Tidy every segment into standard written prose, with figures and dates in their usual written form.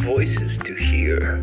Voices to hear.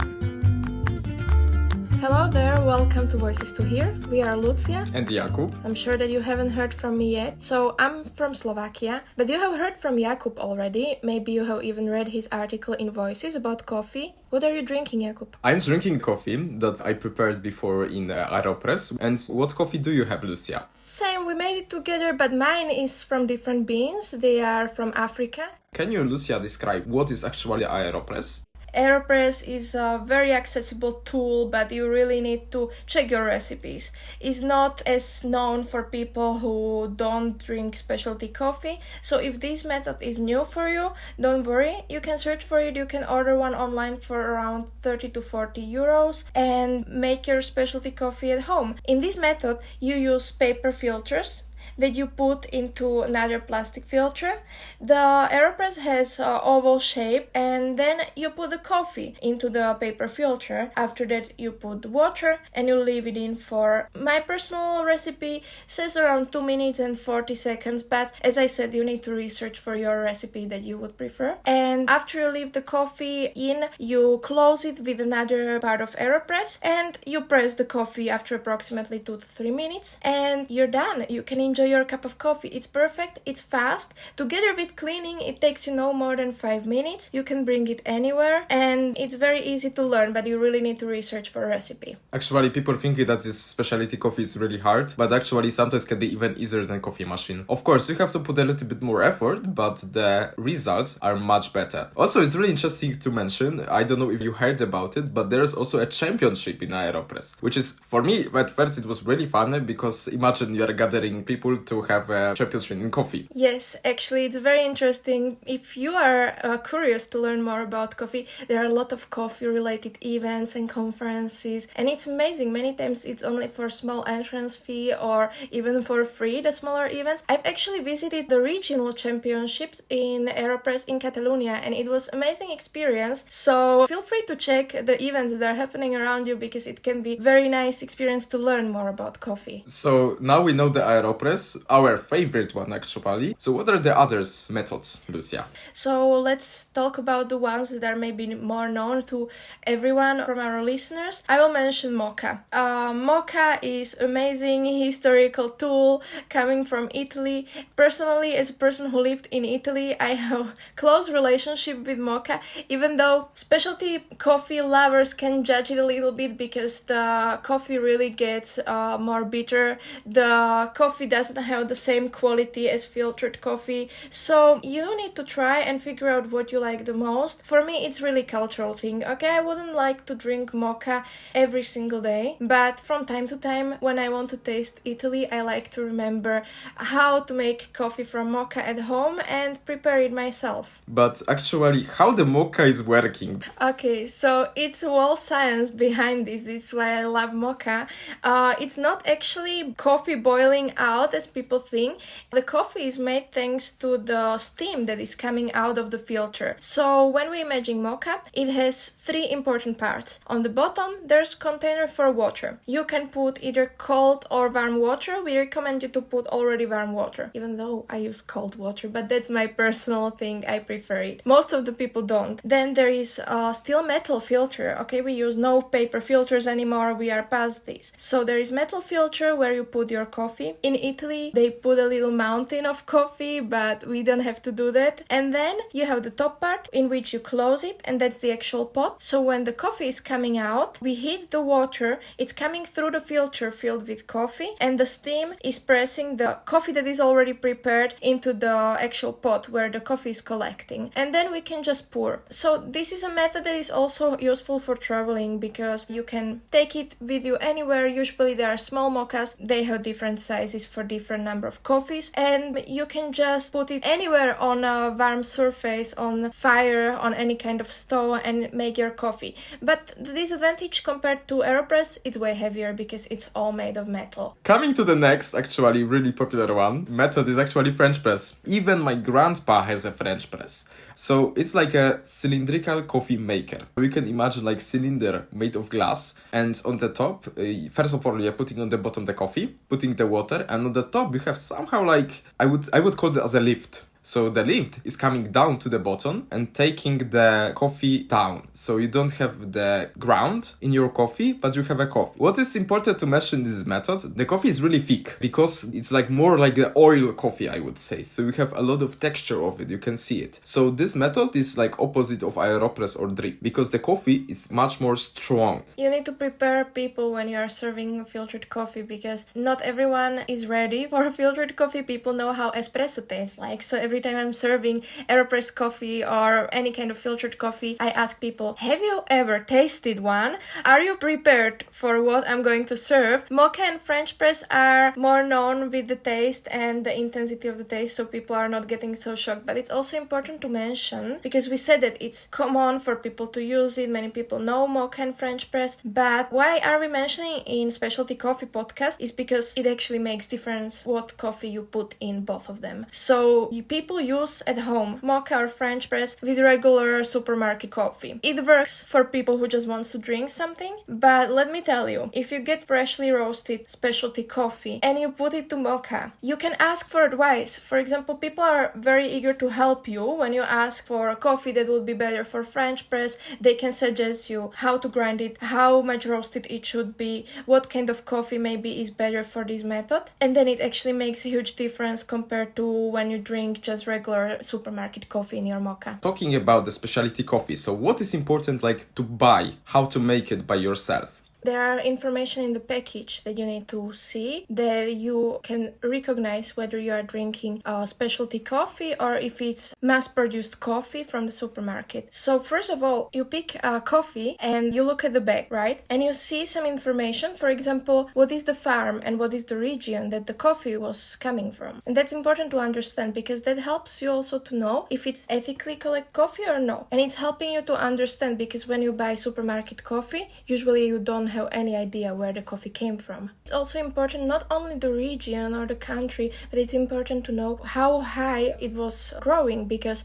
Hello there, welcome to Voices to Hear. We are Lucia and Jakub. I'm sure that you haven't heard from me yet. So I'm from Slovakia, but you have heard from Jakub already. Maybe you have even read his article in Voices about coffee. What are you drinking, Jakub? I'm drinking coffee that I prepared before in AeroPress. And what coffee do you have, Lucia? Same, we made it together, but mine is from different beans. They are from Africa. Can you, Lucia, describe what is actually AeroPress? AeroPress is a very accessible tool, but you really need to check your recipes. It's not as known for people who don't drink specialty coffee. So if this method is new for you, don't worry. You can search for it. You can order one online for around 30 to 40 euros and make your specialty coffee at home. In this method, you use paper filters that you put into another plastic filter. The AeroPress has an oval shape, and then you put the coffee into the paper filter. After that you put water and you leave it in for, my personal recipe says around 2 minutes and 40 seconds, but as I said, you need to research for your recipe that you would prefer. And after you leave the coffee in, you close it with another part of AeroPress and you press the coffee after approximately 2 to 3 minutes and you're done. You can enjoy your cup of coffee. It's perfect, it's fast. Together with cleaning, it takes you no more than 5 minutes. You can bring it anywhere and it's very easy to learn, but you really need to research for a recipe. Actually, people think that this specialty coffee is really hard, but actually sometimes can be even easier than coffee machine. Of course, you have to put a little bit more effort, but the results are much better. Also, it's really interesting to mention, I don't know if you heard about it, but there's also a championship in AeroPress, which is, for me, at first it was really fun because imagine you're gathering people to have a championship in coffee. Yes, actually it's very interesting. If you are curious to learn more about coffee, there are a lot of coffee related events and conferences, and it's amazing. Many times it's only for small entrance fee or even for free, the smaller events. I've actually visited the regional championships in AeroPress in Catalonia and it was amazing experience. So feel free to check the events that are happening around you because it can be very nice experience to learn more about coffee. So now we know the AeroPress, our favorite one actually. So what are the others methods, Lucia? So let's talk about the ones that are maybe more known to everyone from our listeners. I will mention Moka. Moka is amazing historical tool coming from Italy. Personally, as a person who lived in Italy, I have close relationship with Moka, even though specialty coffee lovers can judge it a little bit because the coffee really gets more bitter. The coffee doesn't have the same quality as filtered coffee, so you need to try and figure out what you like the most. For me, it's really cultural thing. Okay, I wouldn't like to drink mocha every single day, but from time to time when I want to taste Italy, I like to remember how to make coffee from mocha at home and prepare it myself. But actually, how the mocha is working? Okay, so it's a whole science behind this. This is why I love mocha. It's not actually coffee boiling out as people think. The coffee is made thanks to the steam that is coming out of the filter. So when we imagine mocha, it has 3 important parts. On the bottom, there's a container for water. You can put either cold or warm water. We recommend you to put already warm water, even though I use cold water, but that's my personal thing. I prefer it. Most of the people don't. Then there is a steel metal filter. Okay, we use no paper filters anymore. We are past this. So there is metal filter where you put your coffee. In Italy, they put a little mountain of coffee, but we don't have to do that. And then you have the top part in which you close it, and that's the actual pot. So when the coffee is coming out, we heat the water, it's coming through the filter filled with coffee, and the steam is pressing the coffee that is already prepared into the actual pot where the coffee is collecting. And then we can just pour. So this is a method that is also useful for traveling because you can take it with you anywhere. Usually there are small mochas, they have different sizes for different number of coffees, and you can just put it anywhere on a warm surface, on fire, on any kind of stove and make your coffee. But the disadvantage compared to AeroPress, it's way heavier because it's all made of metal. Coming to the next, actually really popular one, method is actually French press. Even my grandpa has a French press. So it's like a cylindrical coffee maker. You can imagine like cylinder made of glass, and on the top, first of all, you're putting on the bottom the coffee, putting the water, and on the top you have somehow like, I would call it as a lift. So the lift is coming down to the bottom and taking the coffee down. So you don't have the ground in your coffee, but you have a coffee. What is important to mention in this method, the coffee is really thick because it's like more like the oil coffee, I would say. So you have a lot of texture of it, you can see it. So this method is like opposite of AeroPress or drip because the coffee is much more strong. You need to prepare people when you are serving filtered coffee because not everyone is ready for filtered coffee. People know how espresso tastes like. So every time I'm serving AeroPress coffee or any kind of filtered coffee, I ask people, have you ever tasted one? Are you prepared for what I'm going to serve? Moka and French press are more known with the taste and the intensity of the taste, so people are not getting so shocked. But it's also important to mention, because we said that it's common for people to use it, many people know Moka and French press, but why are we mentioning in specialty coffee podcast is because it actually makes difference what coffee you put in both of them. So people use at home Moka or French press with regular supermarket coffee. It works for people who just wants to drink something, but let me tell you, if you get freshly roasted specialty coffee and you put it to Moka, you can ask for advice. For example, people are very eager to help you when you ask for a coffee that would be better for French press. They can suggest you how to grind it, how much roasted it should be, what kind of coffee maybe is better for this method, and then it actually makes a huge difference compared to when you drink just regular supermarket coffee in your Moka. Talking about the specialty coffee, so what is important like to buy, how to make it by yourself? There are information in the package that you need to see that you can recognize whether you are drinking a specialty coffee or if it's mass-produced coffee from the supermarket. So first of all, you pick a coffee and you look at the bag, right? And you see some information, for example, what is the farm and what is the region that the coffee was coming from. And that's important to understand because that helps you also to know if it's ethically collected coffee or no. And it's helping you to understand because when you buy supermarket coffee, usually you don't have any idea where the coffee came from. It's also important not only the region or the country, but it's important to know how high it was growing because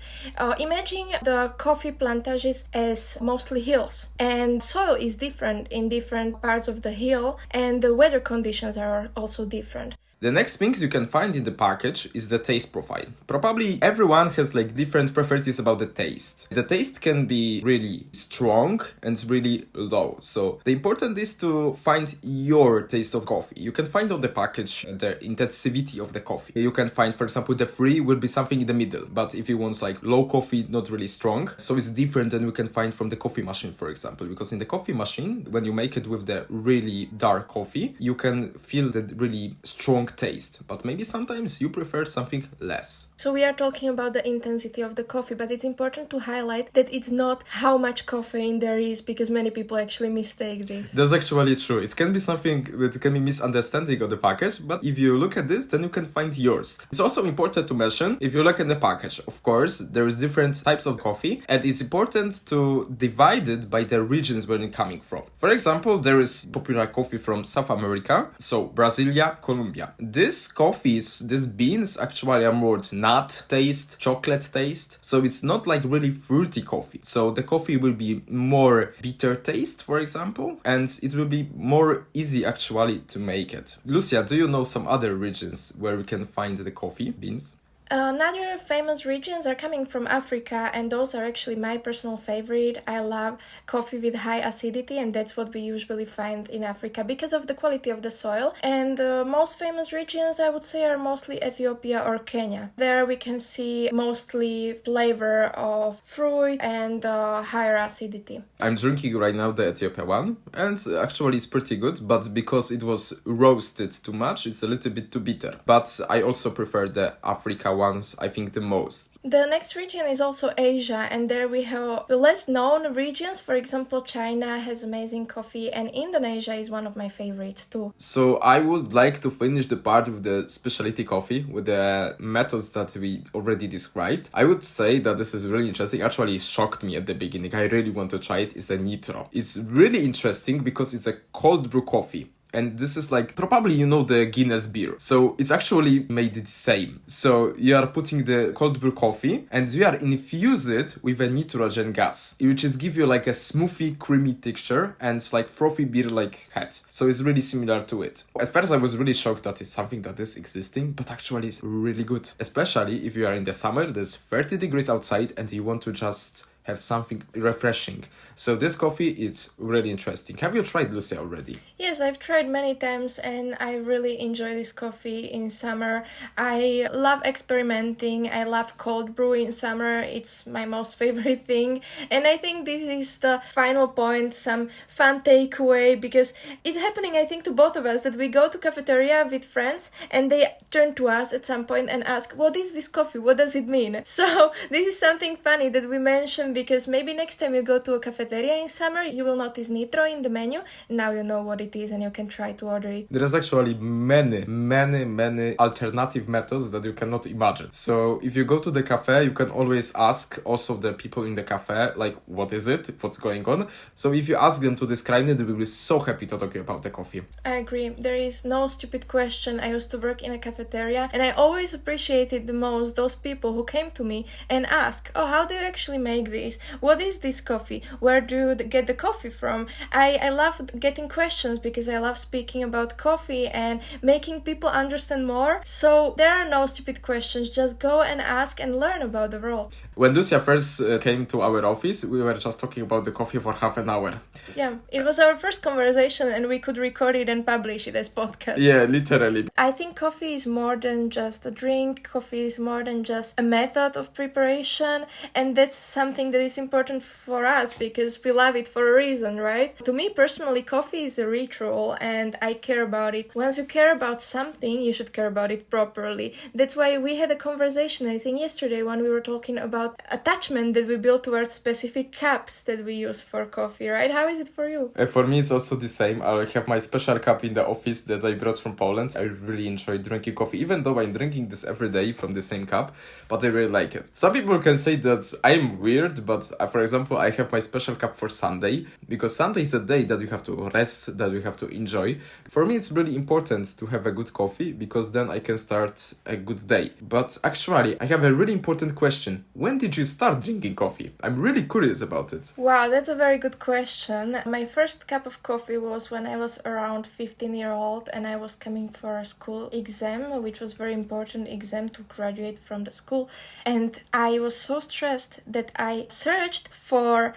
imagine the coffee plantages as mostly hills and soil is different in different parts of the hill and the weather conditions are also different. The next thing you can find in the package is the taste profile. Probably everyone has like different preferences about the taste. The taste can be really strong and really low. So the important is to find your taste of coffee. You can find on the package the intensivity of the coffee. You can find, for example, the free will be something in the middle. But if you want like low coffee, not really strong, so it's different than we can find from the coffee machine, for example. Because in the coffee machine, when you make it with the really dark coffee, you can feel the really strong taste, but maybe sometimes you prefer something less. So we are talking about the intensity of the coffee, but it's important to highlight that it's not how much caffeine there is because many people actually mistake this. That's actually true. It can be something that can be misunderstanding of the package, but if you look at this, then you can find yours. It's also important to mention, if you look at the package, of course, there is different types of coffee, and it's important to divide it by the regions where it's coming from. For example, there is popular coffee from South America, so Brasilia, Colombia. These beans actually are more nut taste, chocolate taste. So it's not like really fruity coffee. So the coffee will be more bitter taste, for example, and it will be more easy actually to make it. Lucia, do you know some other regions where we can find the coffee beans? Another famous regions are coming from Africa, and those are actually my personal favorite. I love coffee with high acidity, and that's what we usually find in Africa because of the quality of the soil. And most famous regions, I would say, are mostly Ethiopia or Kenya. There we can see mostly flavor of fruit and higher acidity. I'm drinking right now the Ethiopia one, and actually it's pretty good, but because it was roasted too much, it's a little bit too bitter. But I also prefer the Africa ones, I think, the most. The next region is also Asia, and there we have the less known regions. For example, China has amazing coffee, and Indonesia is one of my favorites too. So I would like to finish the part with the specialty coffee, with the methods that we already described. I would say that this is really interesting. Actually, it shocked me at the beginning. I really want to try it. It's a nitro. It's really interesting because it's a cold brew coffee. And this is like, probably you know the Guinness beer. So it's actually made the same. So you are putting the cold brew coffee and you are infuse it with a nitrogen gas, which is give you like a smoothie, creamy texture and it's like frothy beer like head. So it's really similar to it. At first I was really shocked that it's something that is existing, but actually it's really good. Especially if you are in the summer, there's 30 degrees outside and you want to just have something refreshing. So this coffee is really interesting. Have you tried Lucia already? Yes, I've tried many times and I really enjoy this coffee in summer. I love experimenting. I love cold brew in summer. It's my most favorite thing. And I think this is the final point, some fun takeaway, because it's happening, I think, to both of us that we go to cafeteria with friends and they turn to us at some point and ask, what is this coffee? What does it mean? So this is something funny that we mentioned, because maybe next time you go to a cafeteria in summer, you will notice nitro in the menu. Now you know what it is and you can try to order it. There is actually many alternative methods that you cannot imagine. So if you go to the cafe, you can always ask also the people in the cafe, like, what is it? What's going on? So if you ask them to describe it, they will be so happy to talk about the coffee. I agree. There is no stupid question. I used to work in a cafeteria and I always appreciated the most those people who came to me and asked, oh, how do you actually make this? What is this coffee? Where do you get the coffee from? I love getting questions because I love speaking about coffee and making people understand more. So there are no stupid questions. Just go and ask and learn about the world. When Lucia first came to our office, we were just talking about the coffee for half an hour. Yeah, it was our first conversation and we could record it and publish it as podcast. Yeah, literally. I think coffee is more than just a drink. Coffee is more than just a method of preparation, and that's something that is important for us because we love it for a reason, right? To me personally, coffee is a ritual and I care about it. Once you care about something, you should care about it properly. That's why we had a conversation, I think yesterday, when we were talking about attachment that we build towards specific cups that we use for coffee, right? How is it for you? For me, it's also the same. I have my special cup in the office that I brought from Poland. I really enjoy drinking coffee, even though I'm drinking this every day from the same cup, but I really like it. Some people can say that I'm weird, but for example, I have my special cup for Sunday, because Sunday is a day that you have to rest, that you have to enjoy. For me, it's really important to have a good coffee, because then I can start a good day. But actually, I have a really important question. When did you start drinking coffee? I'm really curious about it. Wow, that's a very good question. My first cup of coffee was when I was around 15-year-old and I was coming for a school exam, which was very important exam to graduate from the school. And I was so stressed that I searched for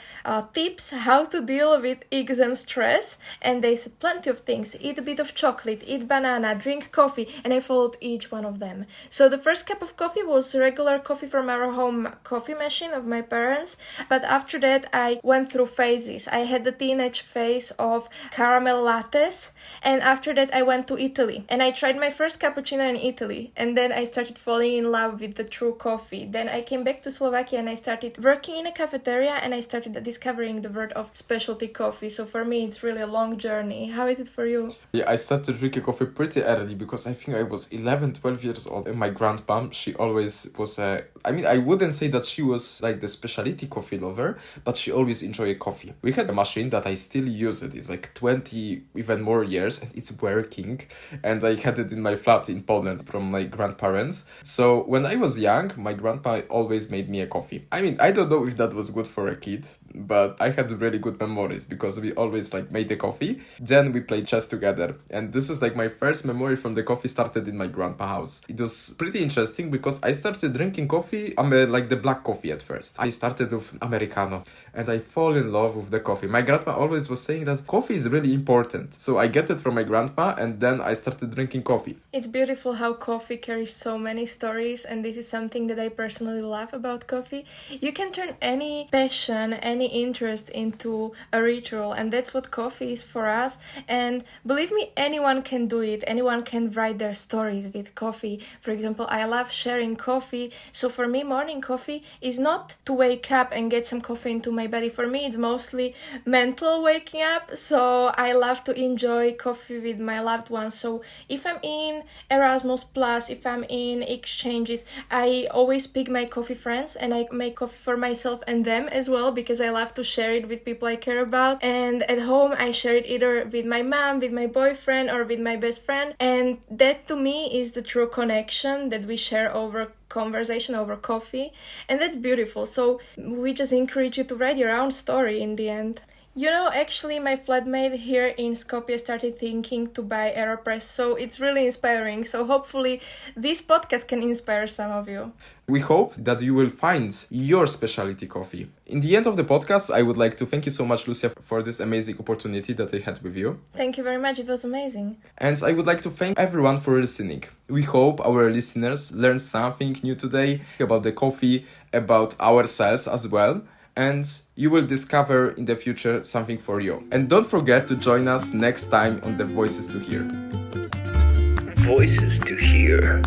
tips how to deal with exam stress, and they said plenty of things. Eat a bit of chocolate, eat banana, drink coffee, and I followed each one of them. So the first cup of coffee was regular coffee from our home coffee machine of my parents, but after that I went through phases. I had the teenage phase of caramel lattes, and after that I went to Italy and I tried my first cappuccino in Italy, and then I started falling in love with the true coffee. Then I came back to Slovakia and I started working in a cafeteria and I started discovering the world of specialty coffee. So for me, it's really a long journey. How is it for you? Yeah, I started drinking coffee pretty early because I think I was 11, 12 years old. And my grandpa, she always was I wouldn't say that she was like the specialty coffee lover, but she always enjoyed coffee. We had a machine that I still use it. It's like 20, even more years, and it's working. And I had it in my flat in Poland from my grandparents. So when I was young, my grandpa always made me a coffee. I don't know if that was good for a kid, but I had really good memories because we always like made the coffee. Then we played chess together. And this is like my first memory from the coffee started in my grandpa's house. It was pretty interesting because I started drinking coffee, like the black coffee at first. I started with Americano and I fall in love with the coffee. My grandpa always was saying that coffee is really important. So I get it from my grandpa and then I started drinking coffee. It's beautiful how coffee carries so many stories, and this is something that I personally love about coffee. You can turn any passion, any interest into a ritual, and that's what coffee is for us. And believe me, anyone can do it. Anyone can write their stories with coffee. For example, I love sharing coffee, so for for me, morning coffee is not to wake up and get some coffee into my body. For me, it's mostly mental waking up. So I love to enjoy coffee with my loved ones. So if I'm in Erasmus Plus, if I'm in exchanges, I always pick my coffee friends and I make coffee for myself and them as well, because I love to share it with people I care about. And at home, I share it either with my mom, with my boyfriend, or with my best friend. And that to me is the true connection that we share over conversation, over coffee. And that's beautiful. So we just encourage you to write your own story in the end. You know, actually, my flatmate here in Skopje started thinking to buy AeroPress, so it's really inspiring. So hopefully this podcast can inspire some of you. We hope that you will find your specialty coffee. In the end of the podcast, I would like to thank you so much, Lucia, for this amazing opportunity that I had with you. Thank you very much. It was amazing. And I would like to thank everyone for listening. We hope our listeners learned something new today about the coffee, about ourselves as well. And you will discover in the future something for you. And don't forget to join us next time on the Voices to Hear. Voices to Hear.